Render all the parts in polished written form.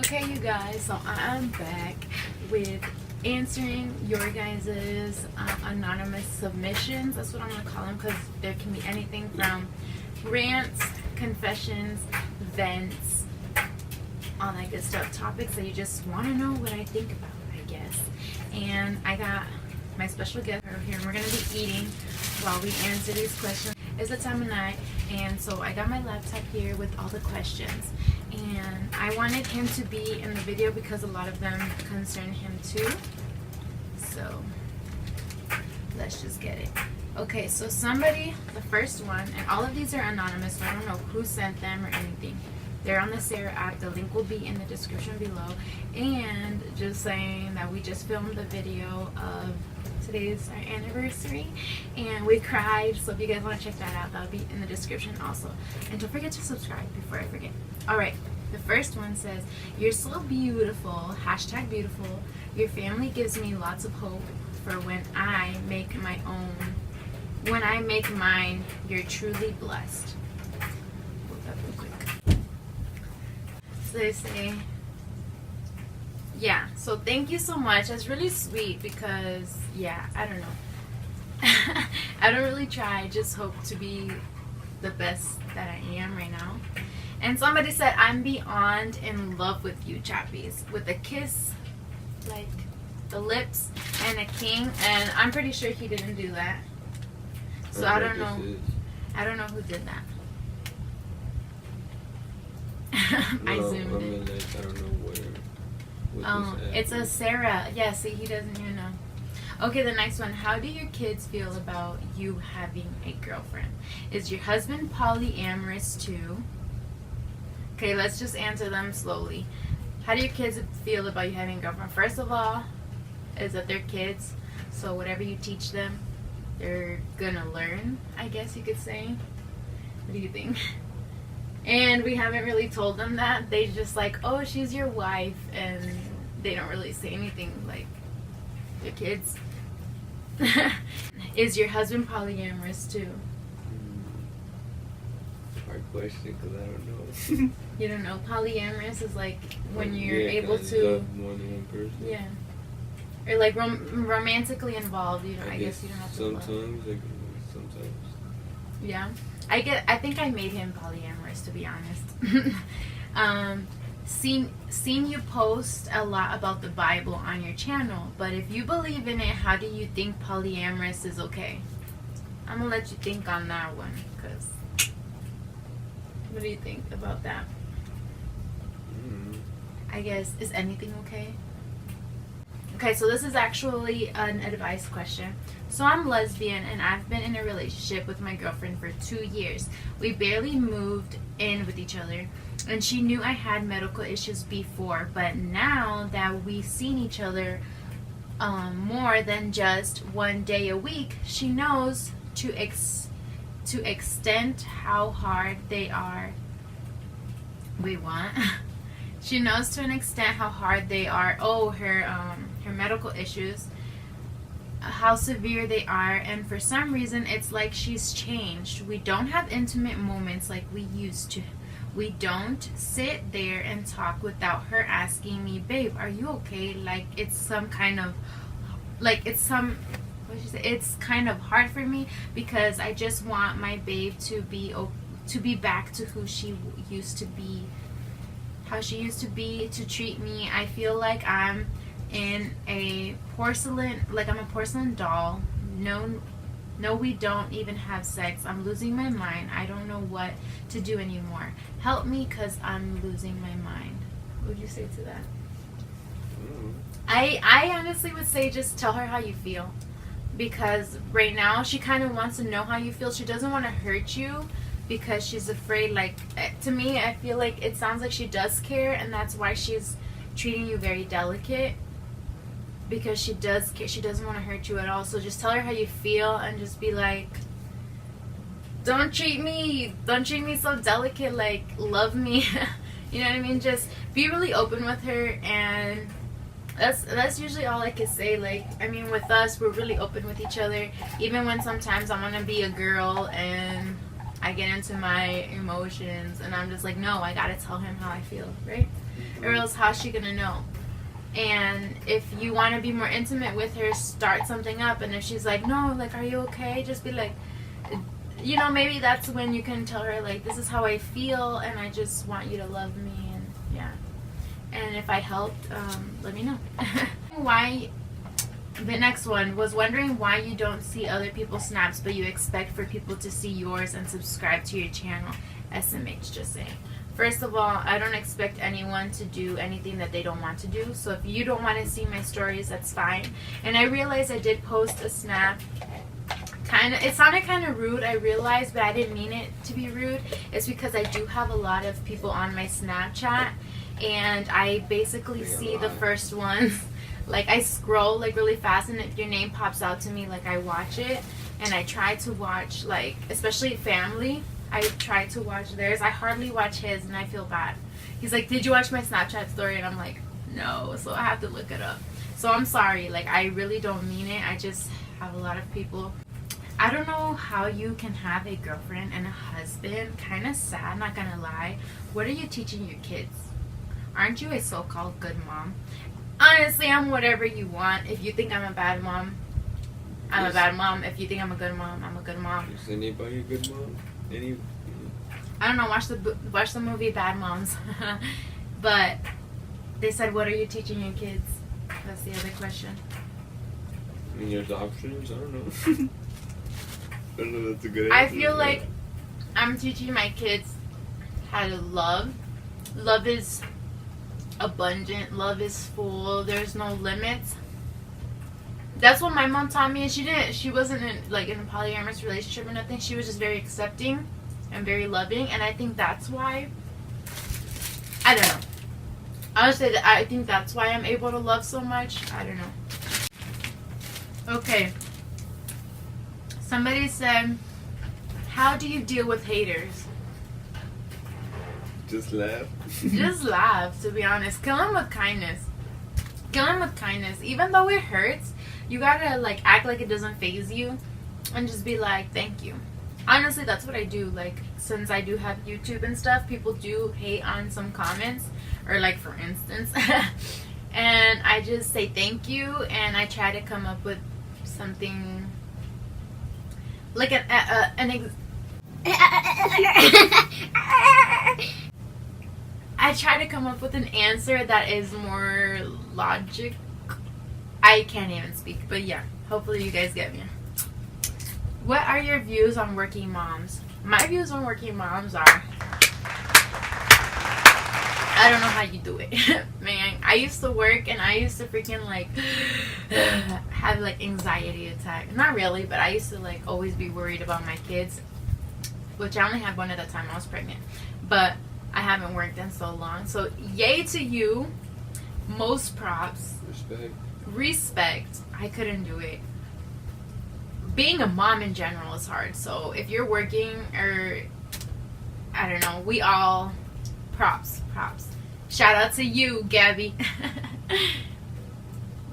Okay, you guys, so I'm back with answering your guys' anonymous submissions. That's what I'm going to call them, because there can be anything from rants, confessions, vents, all that good stuff, topics that you just want to know what I think about, I guess. And I got my special guest over here, and we're going to be eating while we answer these questions. It's the time of night, and so I got my laptop here with all the questions, and I wanted him to be in the video because a lot of them concern him too. So let's just get it. Okay, so somebody, the first one, and all of these are anonymous, so I don't know who sent them or anything. They're on the Sarah app. The link will be in the description below. And just saying that we just filmed the video of today's our anniversary, and we cried. So if you guys want to check that out, that'll be in the description also. And don't forget to subscribe before I forget. All right, the first one says, "You're so beautiful. Hashtag beautiful. Your family gives me lots of hope for when I make my own. When I make mine, you're truly blessed." Hold that real quick. So they say, yeah, so thank you so much. That's really sweet because, yeah, I don't know. I don't really try. I just hope to be the best that I am right now. And somebody said, "I'm beyond in love with you, Chappies." With a kiss, like the lips, and a king. And I'm pretty sure he didn't do that. So I don't know. I don't know who did that. I zoomed in. I don't know where. It's a Sarah. Yeah, see, he doesn't even know. Okay, the next one. How do your kids feel about you having a girlfriend? Is your husband polyamorous too? Okay, let's just answer them slowly. How do your kids feel about you having a girlfriend? First of all, is that they're kids, so whatever you teach them, they're gonna learn, I guess you could say. What do you think? And we haven't really told them that. They just like, "Oh, she's your wife," and they don't really say anything like they're kids. Is your husband polyamorous too? Hard question, because I don't know. You don't know. Polyamorous is like when you're yeah, able to love more than one person. Yeah, or like romantically involved. You know, I guess you don't have to love. Sometimes. Yeah, I think I made him polyamorous, to be honest. Seen you post a lot about the Bible on your channel, but if you believe in it, how do you think polyamorous is okay? I'm gonna let you think on that one, cause what do you think about that? I guess, is anything okay? Okay, so this is actually an advice question. So I'm lesbian and I've been in a relationship with my girlfriend for 2 years. We barely moved in with each other, and she knew I had medical issues before, but now that we've seen each other more than just one day a week, she knows to extent how hard they are. Wait, what? She knows to an extent how hard they are. Oh, her medical issues, how severe they are, and for some reason it's like she's changed. We don't have intimate moments like we used to. We don't sit there and talk without her asking me, "Babe, are you okay?" Like it's some kind of, like it's some, what did she say? It's kind of hard for me because I just want my babe to be back to who she used to be, how she used to be, to treat me. I feel like I'm in a porcelain, like I'm a porcelain doll. No, we don't even have sex. I'm losing my mind. I don't know what to do anymore. Help me, cause I'm losing my mind. What would you say to that? I honestly would say just tell her how you feel, because right now she kind of wants to know how you feel. She doesn't want to hurt you because she's afraid. Like, to me, I feel like it sounds like she does care, and that's why she's treating you very delicate, because she does care. She doesn't want to hurt you at all. So just tell her how you feel and just be like, don't treat me so delicate, like love me. You know what I mean? Just be really open with her, and that's usually all I can say. Like, I mean, with us, we're really open with each other, even when sometimes I want to be a girl and I get into my emotions and I'm just like, no, I gotta tell him how I feel, right? or else how's she gonna know? And if you want to be more intimate with her, start something up. And if she's like, no, like, are you okay? Just be like, you know, maybe that's when you can tell her, like, this is how I feel, and I just want you to love me, and yeah. And if I helped, let me know. Why? The next one was wondering why you don't see other people's snaps, but you expect for people to see yours and subscribe to your channel. SMH, just saying. First of all, I don't expect anyone to do anything that they don't want to do. So if you don't want to see my stories, that's fine. And I realized I did post a snap. It sounded kind of rude, I realized, but I didn't mean it to be rude. It's because I do have a lot of people on my Snapchat, and I basically see the first ones. Like, I scroll like really fast, and if your name pops out to me, like, I watch it. And I try to watch, like, especially family, I try to watch theirs. I hardly watch his, and I feel bad. He's like, did you watch my Snapchat story? And I'm like, no, so I have to look it up. So I'm sorry, like, I really don't mean it. I just have a lot of people. I don't know how you can have a girlfriend and a husband. Kind of sad, not gonna lie. What are you teaching your kids? Aren't you a so-called good mom? Honestly, I'm whatever you want. If you think I'm a bad mom, I'm a bad mom. If you think I'm a good mom, I'm a good mom. Is anybody a good mom? I don't know. Watch the movie Bad Moms. But they said, what are you teaching your kids? That's the other question. I mean, there's options. I don't know. I don't know. That's a good answer. I feel like I'm teaching my kids how to love. Love is abundant. Love is full. There's no limits. That's what my mom taught me, and she wasn't in a polyamorous relationship or nothing. She was just very accepting and very loving, and I think that's why, I don't know. Honestly, I think that's why I'm able to love so much. I don't know. Okay. Somebody said, how do you deal with haters? Just laugh. Just laugh, to be honest. Kill them with kindness. Kill them with kindness. Even though it hurts, you gotta, like, act like it doesn't faze you and just be like, thank you. Honestly, that's what I do. Like, since I do have YouTube and stuff, people do hate on some comments, or like, for instance, and I just say thank you, and I try to come up with something like I try to come up with an answer that is more logic. I can't even speak, but yeah, hopefully you guys get me. What are your views on working moms? My views on working moms are, I don't know how you do it. Man, I used to work, and I used to freaking, like, have, like, anxiety attack. Not really, but I used to, like, always be worried about my kids, which I only had one at the time. I was pregnant, but I haven't worked in so long. So yay to you. Most props. Respect. I couldn't do it. Being a mom in general is hard. So if you're working, or I don't know, we all props. Shout out to you, Gabby.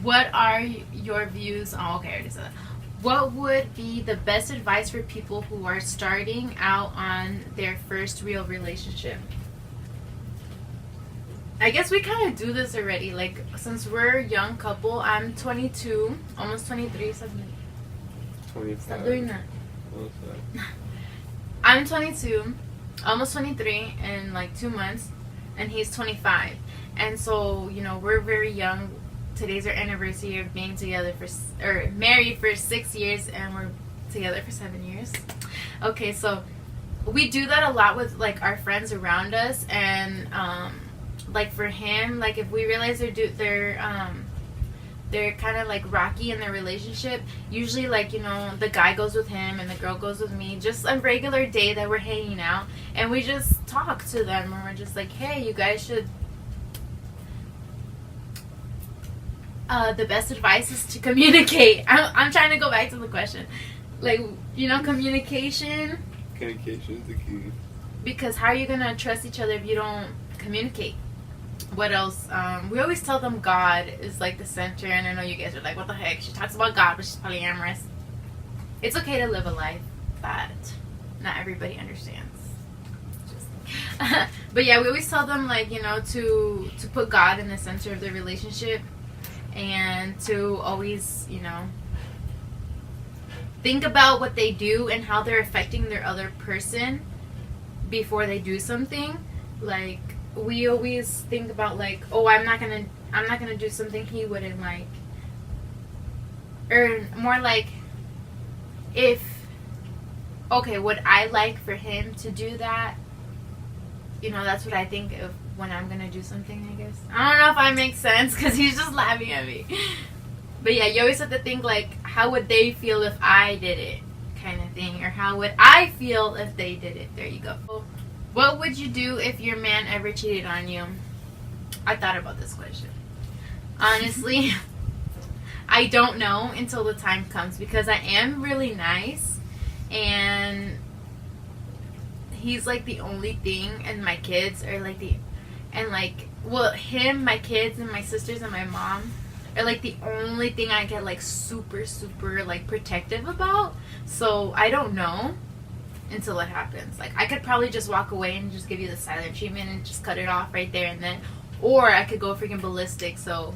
What are your views on, okay, I already said that. What would be the best advice for people who are starting out on their first real relationship? I guess we kind of do this already. Like, since we're a young couple, I'm 22, almost 23. 25. Stop doing that. What's that? I'm 22, almost 23 in like 2 months, and he's 25. And so, you know, we're very young. Today's our anniversary of being together married for 6 years, and we're together for 7 years. Okay, so we do that a lot with, like, our friends around us, and like, for him, like, if we realize they're kind of, like, rocky in their relationship, usually, like, you know, the guy goes with him and the girl goes with me, just a regular day that we're hanging out, and we just talk to them, and we're just like, hey, you guys should, the best advice is to communicate. I'm trying to go back to the question, like, you know, communication is the key, because how are you gonna trust each other if you don't communicate? What else? We always tell them God is, like, the center, and I know you guys are like, what the heck? She talks about God, but she's polyamorous. It's okay to live a life that not everybody understands. But yeah, we always tell them, like, you know, to put God in the center of the relationship, and to always, you know, think about what they do and how they're affecting their other person before they do something. Like, we always think about, like, oh, I'm not gonna do something he wouldn't like, or more like, would I like for him to do that? You know, that's what I think of when I'm gonna do something, I guess. I don't know if I make sense, because he's just laughing at me. But yeah, you always have to think, like, how would they feel if I did it, kind of thing. Or how would I feel if they did it? There you go. What would you do if your man ever cheated on you? I thought about this question. Honestly, I don't know until the time comes, because I am really nice, and he's like the only thing, and my kids are like him, my kids, and my sisters and my mom are like the only thing I get like super, super like protective about. So I don't know until it happens. Like, I could probably just walk away and just give you the silent treatment and just cut it off right there and then, or I could go freaking ballistic. So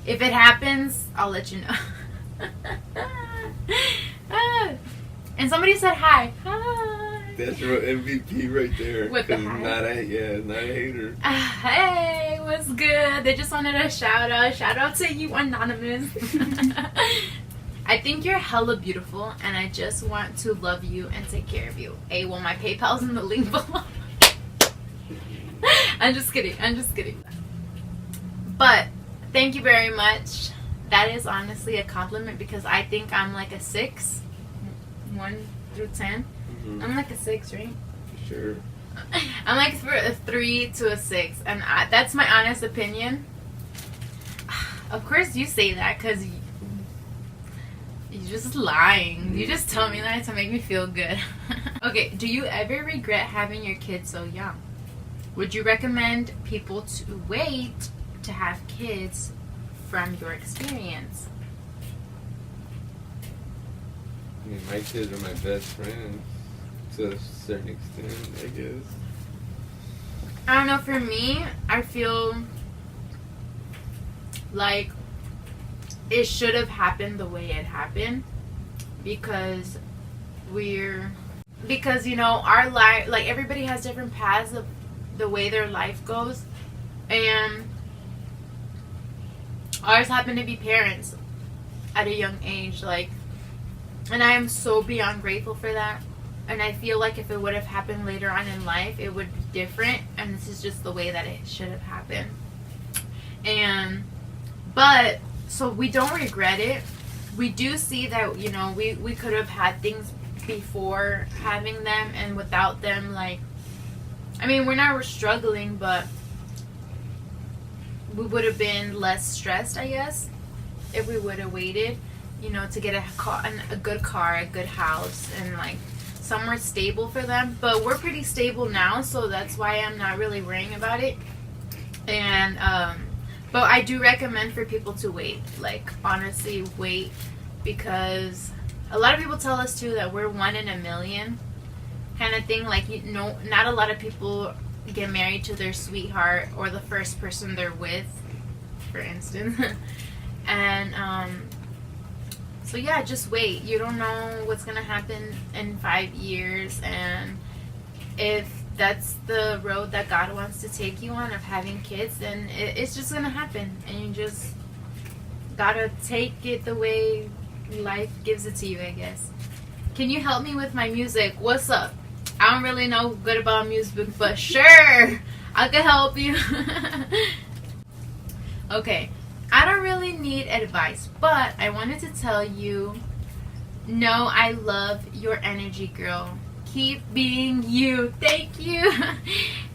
if it happens, I'll let you know. And somebody said hi. Hi. That's your MVP right there. With the hi. Not a hater. Hey, what's good? They just wanted a shout out. Shout out to you, Anonymous. I think you're hella beautiful, and I just want to love you and take care of you. Hey, well, my PayPal's in the link below. I'm just kidding. But thank you very much. That is honestly a compliment, because I think I'm like a 6, 1 through 10. Mm-hmm. I'm like a 6, right? Sure. I'm like a 3 to a 6, and that's my honest opinion. Of course, you say that because you're just lying. You just tell me that to make me feel good. Okay, do you ever regret having your kids so young? Would you recommend people to wait to have kids from your experience? I mean, my kids are my best friends to a certain extent, I guess. I don't know, for me, I feel like it should have happened the way it happened, because you know, our life, like, everybody has different paths of the way their life goes, and ours happened to be parents at a young age, like, and I am so beyond grateful for that. And I feel like if it would have happened later on in life, it would be different, and this is just the way that it should have happened. But so we don't regret it. We do see that, you know, we could have had things before having them, and without them, like, I mean, we're not struggling, but we would have been less stressed, I guess, if we would have waited, you know, to get a good car, a good house, and like somewhere stable for them. But we're pretty stable now, so that's why I'm not really worrying about it. And but I do recommend for people to wait, like, honestly wait, because a lot of people tell us too that we're 1 in a million kind of thing. Like, you know, not a lot of people get married to their sweetheart or the first person they're with, for instance. And so yeah, just wait. You don't know what's gonna happen in 5 years, and if that's the road that God wants to take you on, of having kids, then it's just gonna happen, and you just gotta take it the way life gives it to you, I guess. Can you help me with my music? What's up? I don't really know good about music, but sure, I can help you. Okay, I don't really need advice, but I wanted to tell you, no, I love your energy, girl. Keep being you. Thank you.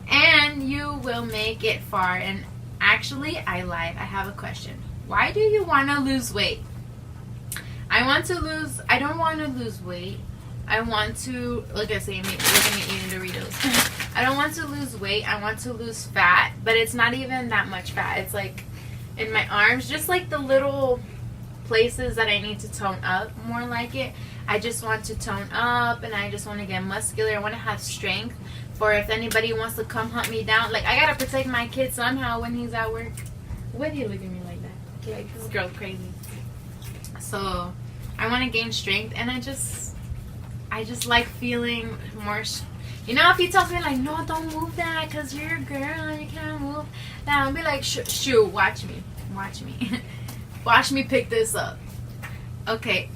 And you will make it far. And actually, I lied. I have a question. Why do you want to lose weight? I don't want to lose weight. I want to, look at me eating Doritos. I don't want to lose weight. I want to lose fat, but it's not even that much fat. It's like in my arms, just like the little places that I need to tone up, more like it. I just want to tone up, and I just want to get muscular. I want to have strength for if anybody wants to come hunt me down. Like, I gotta protect my kid somehow when he's at work. Why do you look at me like that? Like, this girl's crazy. So I want to gain strength, and I just like feeling more. You know, if he tells me like, no, don't move that, cause you're a girl and you can't move that, I'll be like, shoot, watch me, watch me pick this up. Okay,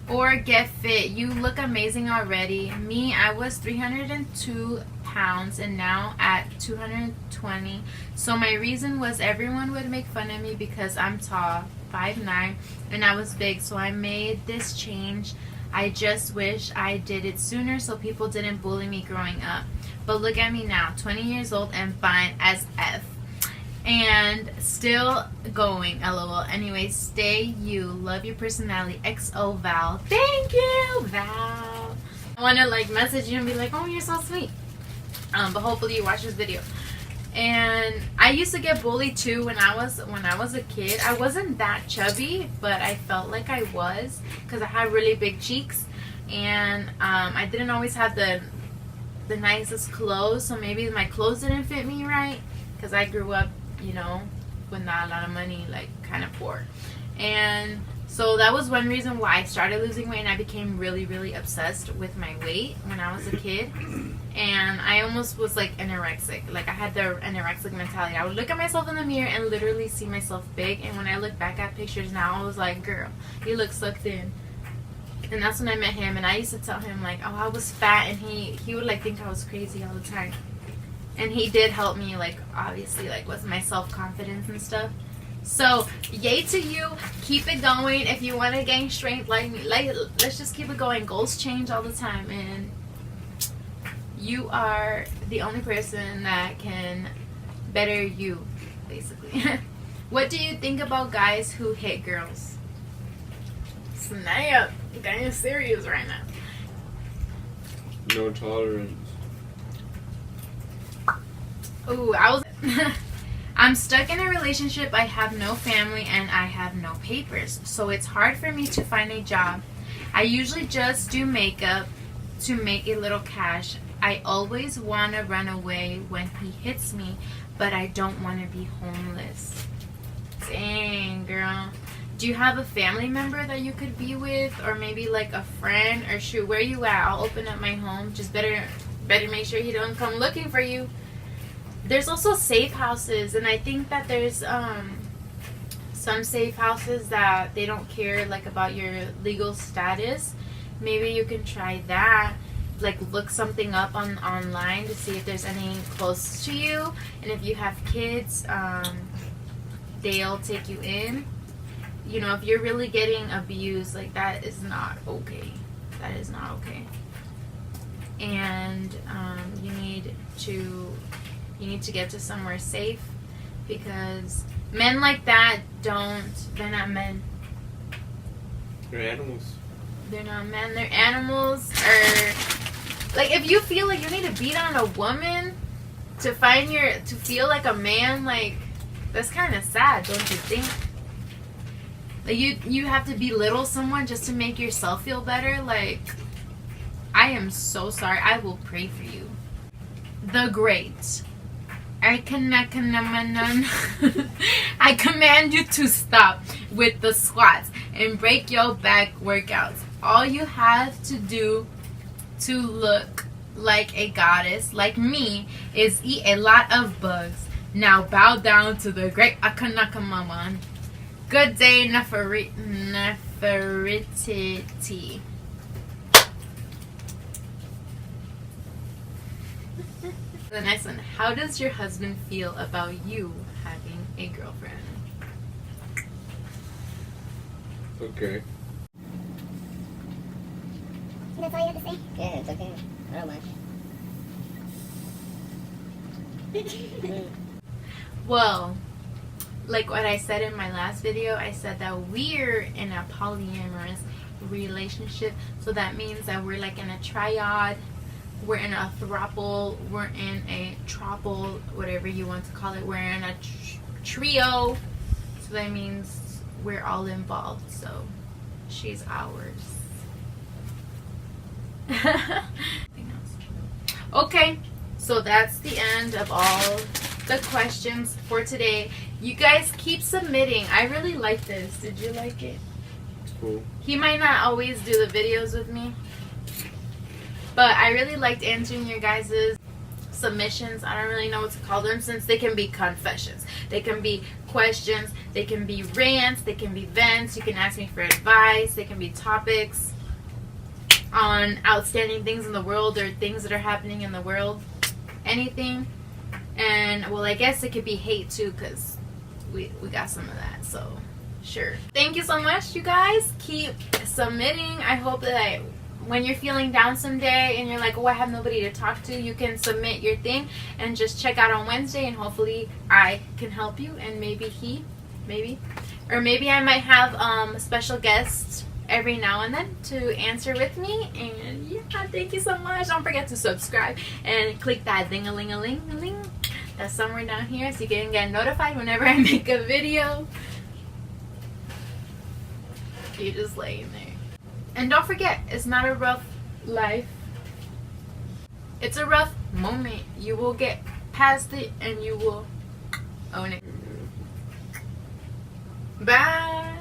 or get fit. You look amazing already. Me, I was 302 pounds and now at 220. So my reason was everyone would make fun of me because I'm tall, 5'9", and I was big. So I made this change. I just wish I did it sooner so people didn't bully me growing up. But look at me now, 20 years old and fine as F. And still going, lol. Anyway, stay you. Love your personality. XO Val. Thank you, Val. I want to like message you and be like, oh, you're so sweet. But hopefully you watch this video. And I used to get bullied too when I was a kid. I wasn't that chubby, but I felt like I was because I had really big cheeks, and I didn't always have the nicest clothes. So maybe my clothes didn't fit me right because I grew up, you know, with not a lot of money, like kind of poor. And so that was one reason why I started losing weight, and I became really, really obsessed with my weight when I was a kid. And I almost was like anorexic. Like I had the anorexic mentality. I would look at myself in the mirror and literally see myself big. And when I look back at pictures now, I was like, girl, you look so thin. And that's when I met him, and I used to tell him like, oh, I was fat, and he would like think I was crazy all the time. And he did help me, like, obviously, like, with my self-confidence and stuff. So, yay to you. Keep it going. If you want to gain strength like me, let's just keep it going. Goals change all the time. And you are the only person that can better you, basically. What do you think about guys who hit girls? Snap. You're getting serious right now. No tolerance. Ooh, I'm stuck in a relationship. I have no family and I have no papers, so it's hard for me to find a job. I usually just do makeup to make a little cash. I always want to run away when he hits me, but I don't want to be homeless. Dang, girl. Do you have a family member that you could be with, or maybe like a friend? Or shoot, where you at? I'll open up my home. Just better make sure he don't come looking for you. There's also safe houses, and I think that there's some safe houses that they don't care like about your legal status. Maybe you can try that. Like look something up online to see if there's any close to you, and if you have kids, they'll take you in. You know, if you're really getting abused, like that is not okay. That is not okay. And you need to get to somewhere safe, because men like that they're not men. They're animals. They're not men, they're animals. Or like if you feel like you need to beat on a woman to feel like a man, like that's kind of sad, don't you think? Like you have to belittle someone just to make yourself feel better. Like, I am so sorry. I will pray for you. The Great. I command you to stop with the squats and break your back workouts. All you have to do to look like a goddess like me is eat a lot of bugs. Now bow down to the great Akanakamaman. Good day, Nefertiti. The next one. How does your husband feel about you having a girlfriend? Okay. That's all you have to say? Yeah, it's okay. I don't mind. Well, like what I said in my last video, I said that we're in a polyamorous relationship. So that means that we're like in a triad, we're in a throuple, we're in a trople, whatever you want to call it. We're in a trio. So that means we're all involved. So she's ours. Okay, so that's the end of all the questions for today. You guys keep submitting. I really like this. Did you like it? It's cool. He might not always do the videos with me, but I really liked answering your guys' submissions. I don't really know what to call them, since they can be confessions, they can be questions, they can be rants, they can be vents. You can ask me for advice. They can be topics on outstanding things in the world or things that are happening in the world. Anything. And well, I guess it could be hate too, because we got some of that. So sure. Thank you so much, you guys. Keep submitting. I hope that when you're feeling down someday and you're like, oh, I have nobody to talk to, you can submit your thing and just check out on Wednesday, and hopefully I can help you, and maybe or maybe I might have a special guest every now and then to answer with me. And yeah, thank you so much. Don't forget to subscribe and click that ding-a-ling-a-ling-a-ling that's somewhere down here, so you can get notified whenever I make a video. You're just laying there. And don't forget, it's not a rough life. It's a rough moment. You will get past it and you will own it. Bye.